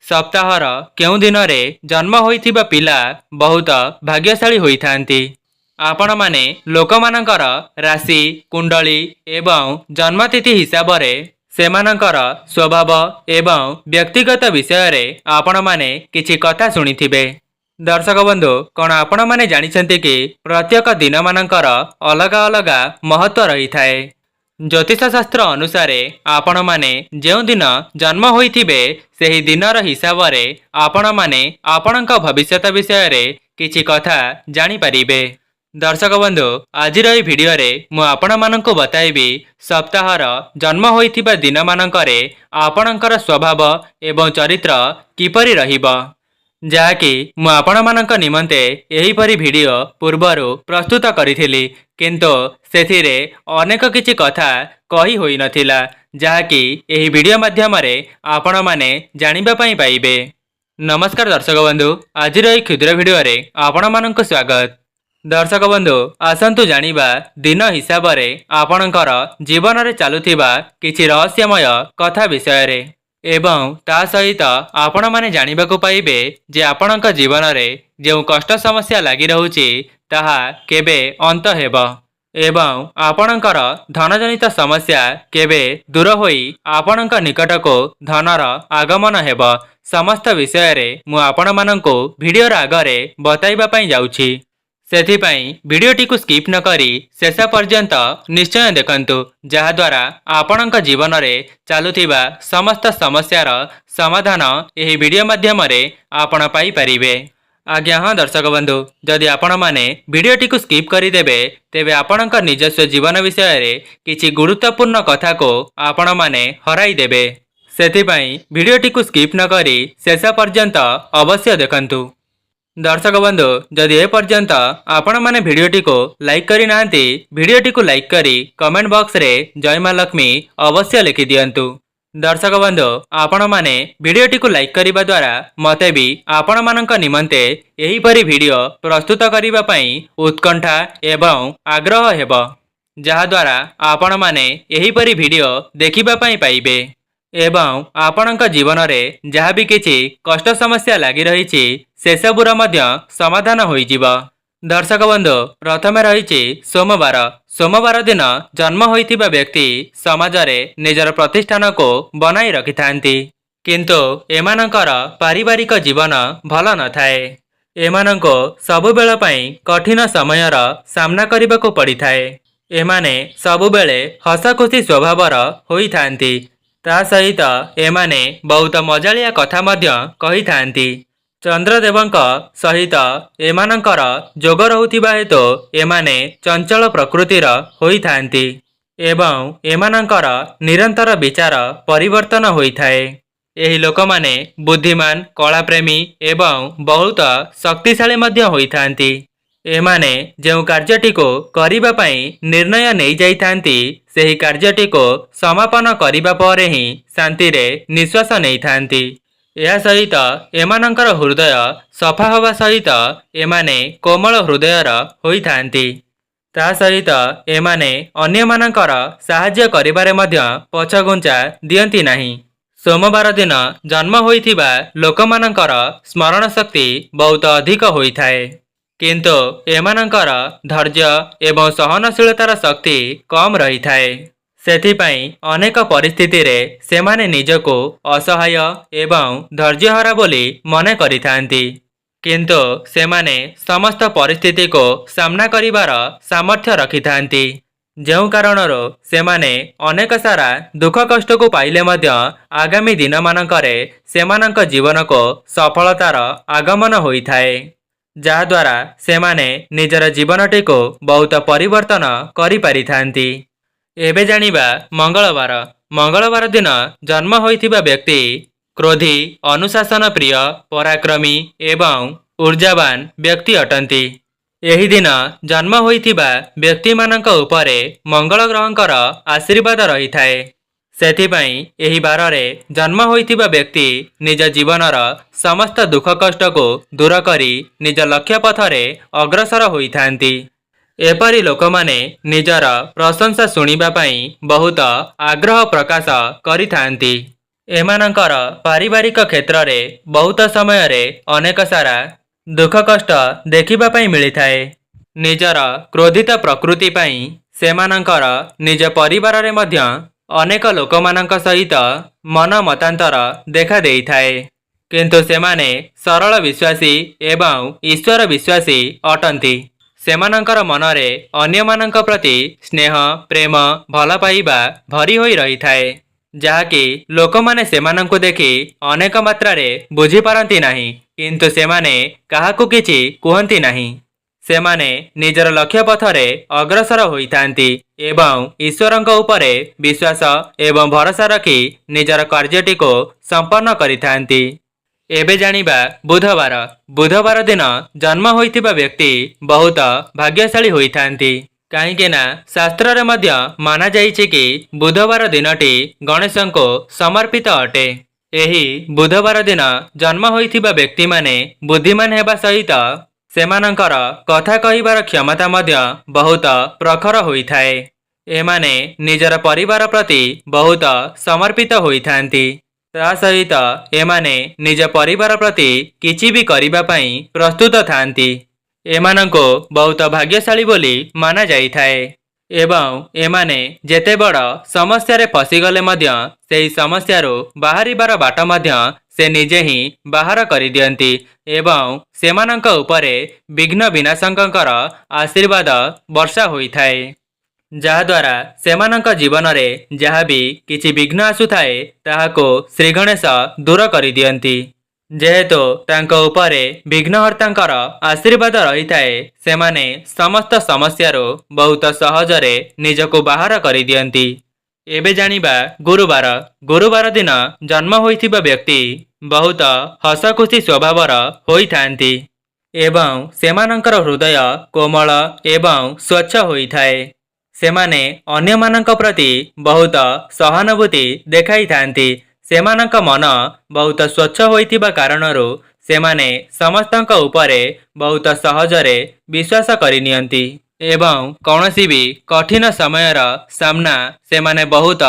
सप्ताहर केउं दिन रे जन्म होइथिबा पिला बहुत भाग्यशाली होइथांती। आपण माने लोकमानंकर राशि कुंडली एवं जन्मतिथि हिसाब रे सेमानंकर स्वभाव एवं व्यक्तिगत विषय रे आपण माने किछि कथा सुनिथिबे। दर्शक बंधु, कौन आपण माने जानिछंती कि प्रत्येक दिन मानंकर अलगा अलगा महत्व रही थाए। ज्योतिष शास्त्र अनुसार आपण माने जेउ दिन जन्म होइथिबे सेही दिनर हिसाब रे आपण माने आपणक भविष्यत विषय रे किछि कथा जानि परिबे। दर्शक बंधु, आज भिडियो रे मु आपण मानंको बताइबी सप्ताहर जन्म होइथिबा दिन मानंकरे आपणकर स्वभाव एवं चरित्र किपरि रहिबो, जाकि मु आपण मानंक निमंते एही परि भिडियो पूर्वरु प्रस्तुत करिथिली, किंतु सेथिरे अनेक किछि कथा कही होई नथिला, जाकि एही भिडियो माध्यम रे आपण माने जानिबा पई पाइबे। नमस्कार दर्शक बंधु, आज एही क्षुद्र भिडियो रे आपण मानंको स्वागत। दर्शक बंधु, आसंतु जानिबा दिन हिसाब रे आपणकर जीवन रे चालुथिबा किछि रहस्यमय कथा विषय रे, एवं ता सहित आपण माने जानिबाकु पाइबे जे आपणक जीवन रे जेउ कष्ट समस्या लागि रहुछि ताहा केबे अंत हेबो, एवं आपणकर धनजनित समस्या केबे दूर होई आपणक निकटको धनर आगमन हेबो। समस्त विषय रे मु आपण मानंको भिडियो आगरे बताइबा पई जाउछि। सेथिपाई भिडियोटी को स्किप न करी शेष पर्यंत निश्चय देखंतु, जहा द्वारा आपणक जीवन रे चालुथिबा समस्त समस्यार समाधान एही भिडियो माध्यम रे आपण पाई परिबे। आज्ञा हाँ दर्शक बंधु, जदि आपण माने भिडियोटी को स्किप करिदेबे तेबे आपणक निजस्व जीवन विषय रे किछि गुरुत्वपूर्ण कथा को आपण माने हराई देबे। सेथिपाई भिडियोटी को स्किप न करी शेष पर्यंत अवश्य देखंतु। दर्शक बंधु, जदि ए पर्यंत आपण माने भिडियोटी को लाइक करि नांती, भिडियोटी को लाइक करी कमेंट बॉक्स रे जय मां लक्ष्मी अवश्य लिखि दियंतु। दर्शक बंधु, आपण माने भिडियोटी को लाइक करिबा द्वारा मते भी आपण मानक निमंते एही परि भिडियो प्रस्तुत करिबा पई उत्कंठा एवं आग्रह हेबो, जहा द्वारा आपण माने एही परि भिडियो देखिबा पई पाइबे, एवं आपणक जीवन रे जहा भी किछि कष्ट समस्या लागि रहिछि से सबुर मध्य समाधान होइजिबो। दर्शक बंधु, प्रथमे रहिछि सोमवार। सोमवार दिन जन्म होइथिबा व्यक्ति समाज रे निजर प्रतिष्ठान को बनाई रखिथांती, किंतु एमानंकर पारिवारिक जीवन भल न थाए। एमानंको सबुबेल पई कठिन समयर सामना करिबाको पड़िथाए। एमाने सबुबेले हसखुशी स्वभावर होइथांती, ता सहित एमाने बहुत मजालिया कथा मध्य कहिथांती। चंद्रदेवंक सहित एमानंकर जोग रहुथिबा हेतु एमाने चंचल प्रकृतिर होइथांती, एवं एमानंकर निरंतर विचार परिवर्तन होइथाए। एही लोकमाने बुद्धिमान, कलाप्रेमी एवं बहुत शक्तिशाली मध्य होइथांती। एमाने जेउ कार्यटी को करिबा पई निर्णय नै जाइथांती सेही कार्यटी को समापन करिबा परे ही शांति रे निश्वास नैथांती। या सहित एमानंकर हृदय सफा होबा सहित एमाने कोमल हृदयर होइथांती। ता सहित एमाने अन्य मानंकर साहाय्य करिबारे मध्य पछगुंचा दियंती नाही। सोमवार दिन जन्म होइथिबा लोकमानंकर स्मरण शक्ति बहुत अधिक होइथाए, किंतु एमानंकर धैर्य एवं सहनशीलतार शक्ति कम रही थाए। सेथिपाई अनेक परिस्थिति रे सेमाने निजको असहाय एवं धैर्यहरा बोली मने करिथांती, किंतु सेमाने समस्त परिस्थिति को सामना करिबार सामर्थ्य रखिथांती, जेउ कारणरो सेमाने अनेक सारा दुख कष्ट को पाइले मध्य आगामी दिन मानकरे सेमानंक जीवन को सफलतार आगमन होइथाए, जहा द्वारा सेमाने निजर जीवनटी को बहुत परिवर्तन करि पारिथांती। एबे जानिबा मंगलवार। मंगलवार दिन जन्म होइथिबा व्यक्ति क्रोधी, अनुशासन प्रिय, पराक्रमी एवं ऊर्जावान व्यक्ति अटंती। एही दिन जन्म होइथिबा व्यक्ति मानक उपरे मंगल ग्रहंकर आशीर्वाद रही थाए। सेथिपाई एही बार रे जन्म होइथिबा व्यक्ति निज जीवनर समस्त दुख कष्ट को दूर करी निज लक्ष्य पथरे अग्रसर होइथांती। एपरी लोकमाने निजर प्रशंसा सुनिबा पई बहुत आग्रह प्रकाश करिथांती। एमानंकर पारिवारिक क्षेत्र रे बहुत समय रे अनेक सारा दुख कष्ट देखिबा पई मिलिथाए। निजर क्रोधित प्रकृति पई सेमानंकर निज परिवार रे मध्य अनेक लोकमानंक सहित मन मतांतर देखा देइथाए। किंतु सेमाने सरल विश्वासी एवं ईश्वर विश्वासी अटंती। सेमानंकर मनरे अन्यमानंक प्रति स्नेह प्रेम भल पाइबा भरी होई रही थाए, जहाँकि लोकमाने सेमानंकु देखि अनेक मात्रारे बुझी पारंती नाही, किंतु सेमाने काहाकु किछि कुहंती नाही। सेमाने निजर लक्ष्य पथरे अग्रसर होइथांती एवं ईश्वरंक उपरे विश्वास एवं भरोसा रखी निजर कार्यटिको संपन्न करिथांती। एबे जानिबा बुधवार बुधवार दिन जन्म होइथिबा व्यक्ति बहुत भाग्यशाली होइथांती। काहेकि ना शास्त्र रे मध्य माना जाइछि कि बुधवार दिनटी गणेशंको समर्पित अटे। एही बुधवार दिन जन्म होइथिबा व्यक्ति माने बुद्धिमान हेबा सहित सेमानंकर कथा कहिबार क्षमता मध्य बहुत प्रखर होइथाए। एमाने निजर परिवार प्रति बहुत समर्पित होइथांती। ता सहित एमाने निज परिवार प्रति किछि भी करिबा पई प्रस्तुत थांती। एमानंको बहुत भाग्यशाली बोली माना जाइथाए एवं एमाने जेते बड़ समस्या रे फसीगले मध्य सेही समस्यारो बाहरिबार बाट मध्य से निजे ही बाहर करि दियंती एवं सेमानंक उपरे विघ्न विनाशंकर आशीर्वाद वर्षा होइथाए, जहाद्वारा सेमानंक जीवन रे जहाँ भी किछि विघ्न आसुथाए ताहाको श्री गणेश दूर करि दियंती। जेहेतु तांको उपरे विघ्नहर्तांकर आशीर्वाद रहिथाए, सेमाने समस्त समस्यारो बहुत सहजरे निजको बाहर करि दियंती। एबे जानिबा गुरुवार गुरुवार दिन जन्म होइथिबा व्यक्ति बहुत हसखुशी स्वभावर होइथांती एवं सेमानंकर हृदय कोमल एवं स्वच्छ होइथाए। सेमाने अन्यमानंक प्रति बहुत सहानुभूति देखाई थांती। सेमानंक मन बहुत स्वच्छ होइथिबा कारणरो सेमाने समस्तंक उपरे बहुत सहजरे विश्वास करि नियंती एवं कौनसी भी कठिन समयर सामना सेमाने बहुत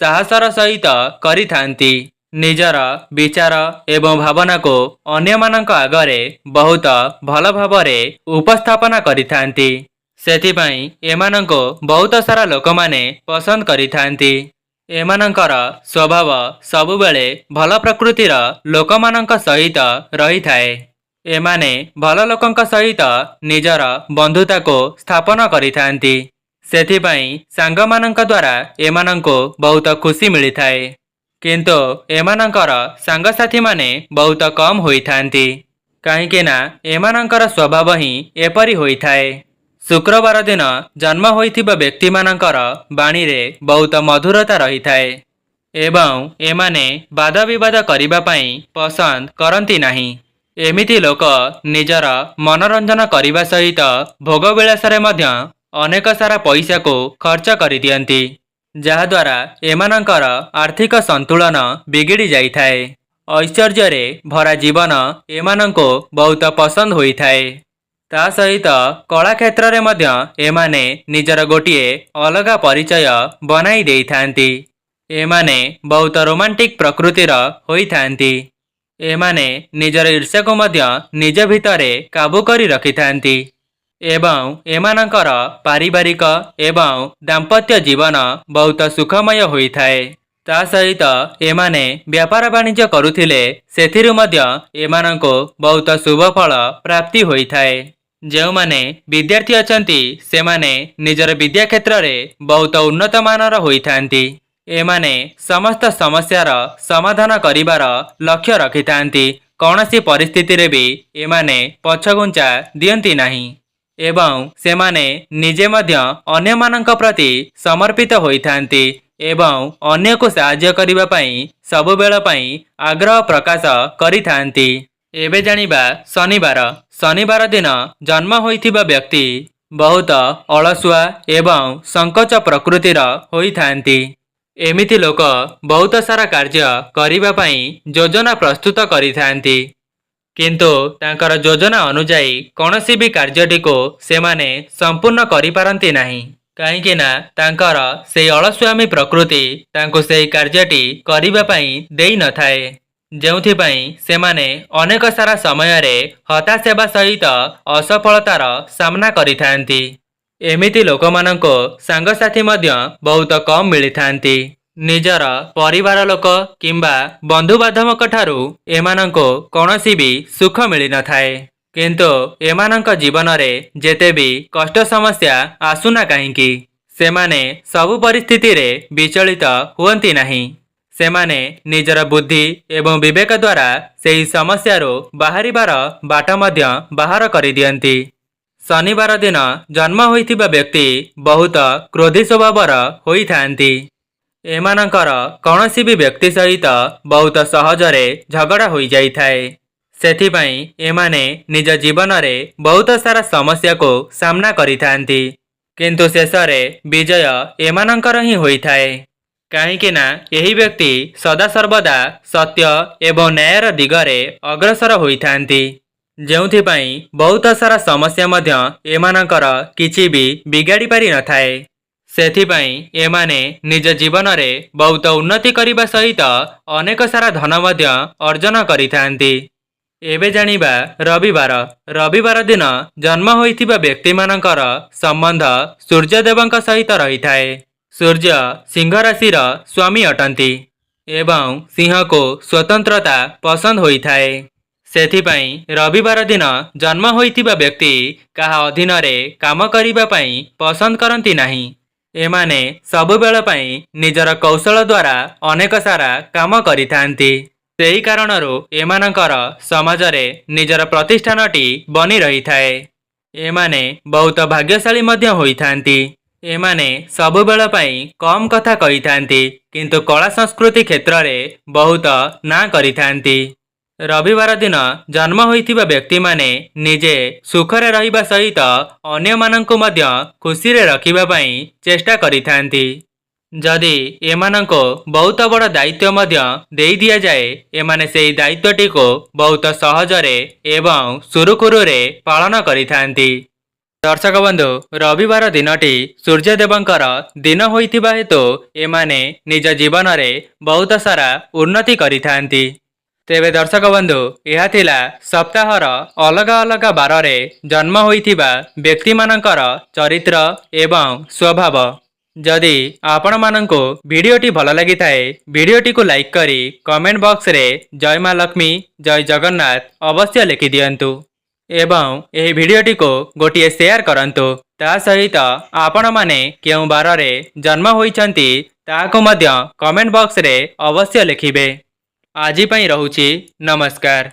साहसर सहित करि थांती। निजर विचार एवं भावना को अन्यमानंक आगरे बहुत भल भावरे उपस्थापना करि थांती। सेथिपाई एमानंको बहुत सारा लोकमाने पसंद करिथांती। एमानंकर स्वभाव सबुबेले भल प्रकृतिर लोकमानंक सहित रही थाए। एमाने भल लोकंक सहित निजर बंधुता को स्थापन करिथांती। सेथिपाई सांगमानंक द्वारा एमानंको बहुत खुशी मिलिथाए, किंतु एमानंकर सांगसाथी माने बहुत कम होइथांती। काहेकि ना एमानंकर स्वभाव ही एपरि होइथाए। शुक्रवार दिन जन्म होइथिबा व्यक्ति मानंकर बाणी रे बहुत मधुरता रही थाए एवं एमाने वाद विवाद करिबा पई पसंद करंती नाही। एमिति लोक निजर मनोरंजन करिबा सहित भोग विलासरे मध्य अनेक सारा पैसा को खर्च करि दियंती, जहाद्वारा एमानंकर आर्थिक संतुलन बिगिड़ी जाइथाए। ऐश्वर्य रे भरा जीवन एमानंको बहुत पसंद होइथाए। ता सहित कला क्षेत्र रे मध्य एमाने निजर गोटिए अलगा परिचय बनाई देइथांती। एमाने बहुत रोमांटिक प्रकृतिर होइथांती। एमाने निजर ईर्ष्या को मध्य निज भितरे काबू करी रखिथांती एवं एमानंकर पारिवारिक एवं दाम्पत्य जीवन बहुत सुखमय होइथाए। ता सहित एमाने व्यापार वाणिज्य करुथिले सेथिरु मध्य एमानंको बहुत शुभ फल प्राप्ति होइथाए। जो माने विद्यार्थी अछंती सेमाने निजर विद्या क्षेत्र रे बहुत उन्नत मानर होइथांती। एमाने समस्त समस्यार समाधान करिबार लक्ष्य रखिथांती। कौनसी परिस्थिति रे भी एमाने पछगुंचा दियंती नाही एवं सेमाने निजे मध्य अन्य मानंक प्रति समर्पित होइथांती एवं अन्य को सहाय्य करिबा पई सब बेल पई आग्रह प्रकाश करिथांती। एबे जानिबा शनिवार शनिवार दिन जन्म होइथिबा व्यक्ति बहुत अलसुआ एवं संकोच प्रकृतिर होइथांती। एमिति लोक बहुत सारा कार्य करिबा पई योजना प्रस्तुत करिथांती, किंतु तांकर योजना अनुसार कौनसी भी कार्यटी को सेमाने संपूर्ण करि पारंती नाही। କାହିଁକି ନା ତାଙ୍କର ସେହି ଅଳସୁଆମୀ ପ୍ରକୃତି ତାଙ୍କୁ ସେହି କାର୍ଯ୍ୟଟି କରିବା ପାଇଁ ଦେଇନଥାଏ, ଯେଉଁଥିପାଇଁ ସେମାନେ ଅନେକ ସାରା ସମୟରେ ହତାଶ ହେବା ସହିତ ଅସଫଳତାର ସାମ୍ନା କରିଥାନ୍ତି। ଏମିତି ଲୋକମାନଙ୍କୁ ସାଙ୍ଗସାଥି ମଧ୍ୟ ବହୁତ କମ୍ ମିଳିଥାନ୍ତି। ନିଜର ପରିବାର ଲୋକ କିମ୍ବା ବନ୍ଧୁବାନ୍ଧବଙ୍କ ଠାରୁ ଏମାନଙ୍କୁ କୌଣସି ବି ସୁଖ ମିଳିନଥାଏ। କିନ୍ତୁ ଏମାନଙ୍କ ଜୀବନରେ ଯେତେ ବି କଷ୍ଟ ସମସ୍ୟା ଆସୁନା କାହିଁକି, ସେମାନେ ସବୁ ପରିସ୍ଥିତିରେ ବିଚଳିତ ହୁଅନ୍ତି ନାହିଁ। ସେମାନେ ନିଜର ବୁଦ୍ଧି ଏବଂ ବିବେକ ଦ୍ୱାରା ସେହି ସମସ୍ୟାରୁ ବାହାରିବାର ବାଟ ମଧ୍ୟ ବାହାର କରିଦିଅନ୍ତି। ଶନିବାର ଦିନ ଜନ୍ମ ହୋଇଥିବା ବ୍ୟକ୍ତି ବହୁତ କ୍ରୋଧୀ ସ୍ୱଭାବର ହୋଇଥାନ୍ତି। ଏମାନଙ୍କର କୌଣସି ବି ବ୍ୟକ୍ତି ସହିତ ବହୁତ ସହଜରେ ଝଗଡ଼ା ହୋଇଯାଇଥାଏ। ସେଥିପାଇଁ ଏମାନେ ନିଜ ଜୀବନରେ ବହୁତ ସାରା ସମସ୍ୟାକୁ ସାମ୍ନା କରିଥାନ୍ତି। କିନ୍ତୁ ଶେଷରେ ବିଜୟ ଏମାନଙ୍କର ହିଁ ହୋଇଥାଏ। କାହିଁକି ନା ଏହି ବ୍ୟକ୍ତି ସଦାସର୍ବଦା ସତ୍ୟ ଏବଂ ନ୍ୟାୟର ଦିଗରେ ଅଗ୍ରସର ହୋଇଥାନ୍ତି, ଯେଉଁଥିପାଇଁ ବହୁତ ସାରା ସମସ୍ୟା ମଧ୍ୟ ଏମାନଙ୍କର କିଛି ବି ବିଗାଡ଼ି ପାରିନଥାଏ। ସେଥିପାଇଁ ଏମାନେ ନିଜ ଜୀବନରେ ବହୁତ ଉନ୍ନତି କରିବା ସହିତ ଅନେକ ସାରା ଧନ ମଧ୍ୟ ଅର୍ଜନ କରିଥାନ୍ତି। ଏବେ ଜାଣିବା ରବିବାର ଦିନ ଜନ୍ମ ହୋଇଥିବା ବ୍ୟକ୍ତିମାନଙ୍କର ସମ୍ବନ୍ଧ ସୂର୍ଯ୍ୟଦେବଙ୍କ ସହିତ ରହିଥାଏ। ସୂର୍ଯ୍ୟ ସିଂହ ରାଶିର ସ୍ୱାମୀ ଅଟନ୍ତି ଏବଂ ସିଂହକୁ ସ୍ୱତନ୍ତ୍ରତା ପସନ୍ଦ ହୋଇଥାଏ। ସେଥିପାଇଁ ରବିବାର ଦିନ ଜନ୍ମ ହୋଇଥିବା ବ୍ୟକ୍ତି କାହା ଅଧୀନରେ କାମ କରିବା ପାଇଁ ପସନ୍ଦ କରନ୍ତି ନାହିଁ। ଏମାନେ ସବୁବେଳ ପାଇଁ ନିଜର କୌଶଳ ଦ୍ୱାରା ଅନେକ ସାରା କାମ କରିଥାନ୍ତି। ସେହି କାରଣରୁ ଏମାନଙ୍କର ସମାଜରେ ନିଜର ପ୍ରତିଷ୍ଠାନଟି ବନି ରହିଥାଏ। ଏମାନେ ବହୁତ ଭାଗ୍ୟଶାଳୀ ମଧ୍ୟ ହୋଇଥାନ୍ତି। ଏମାନେ ସବୁବେଳ ପାଇଁ କମ୍ କଥା କହିଥାନ୍ତି, କିନ୍ତୁ କଳା ସଂସ୍କୃତି କ୍ଷେତ୍ରରେ ବହୁତ ନାଁ କରିଥାନ୍ତି। ରବିବାର ଦିନ ଜନ୍ମ ହୋଇଥିବା ବ୍ୟକ୍ତିମାନେ ନିଜେ ସୁଖରେ ରହିବା ସହିତ ଅନ୍ୟମାନଙ୍କୁ ମଧ୍ୟ ଖୁସିରେ ରଖିବା ପାଇଁ ଚେଷ୍ଟା କରିଥାନ୍ତି। ଯଦି ଏମାନଙ୍କୁ ବହୁତ ବଡ଼ ଦାୟିତ୍ୱ ମଧ୍ୟ ଦେଇ ଦିଆଯାଏ, ଏମାନେ ସେହି ଦାୟିତ୍ୱଟିକୁ ବହୁତ ସହଜରେ ଏବଂ ସୁରୁଖୁରୁରେ ପାଳନ କରିଥାନ୍ତି। ଦର୍ଶକ ବନ୍ଧୁ, ରବିବାର ଦିନଟି ସୂର୍ଯ୍ୟଦେବଙ୍କର ଦିନ ହୋଇଥିବା ହେତୁ ଏମାନେ ନିଜ ଜୀବନରେ ବହୁତ ସାରା ଉନ୍ନତି କରିଥାନ୍ତି। ତେବେ ଦର୍ଶକ ବନ୍ଧୁ, ଏହା ଥିଲା ସପ୍ତାହର ଅଲଗା ଅଲଗା ବାରରେ ଜନ୍ମ ହୋଇଥିବା ବ୍ୟକ୍ତିମାନଙ୍କର ଚରିତ୍ର ଏବଂ ସ୍ୱଭାବ। ଯଦି ଆପଣମାନଙ୍କୁ ଭିଡ଼ିଓଟି ଭଲ ଲାଗିଥାଏ, ଭିଡ଼ିଓଟିକୁ ଲାଇକ୍ କରି କମେଣ୍ଟ ବକ୍ସରେ ଜୟ ମା ଲକ୍ଷ୍ମୀ, ଜୟ ଜଗନ୍ନାଥ ଅବଶ୍ୟ ଲେଖିଦିଅନ୍ତୁ ଏବଂ ଏହି ଭିଡ଼ିଓଟିକୁ ଗୋଟିଏ ସେୟାର କରନ୍ତୁ। ତା ସହିତ ଆପଣମାନେ କେଉଁ ବାରରେ ଜନ୍ମ ହୋଇଛନ୍ତି ତାହାକୁ ମଧ୍ୟ କମେଣ୍ଟ ବକ୍ସରେ ଅବଶ୍ୟ ଲେଖିବେ। ଆଜି ପାଇଁ ରହୁଛି, ନମସ୍କାର।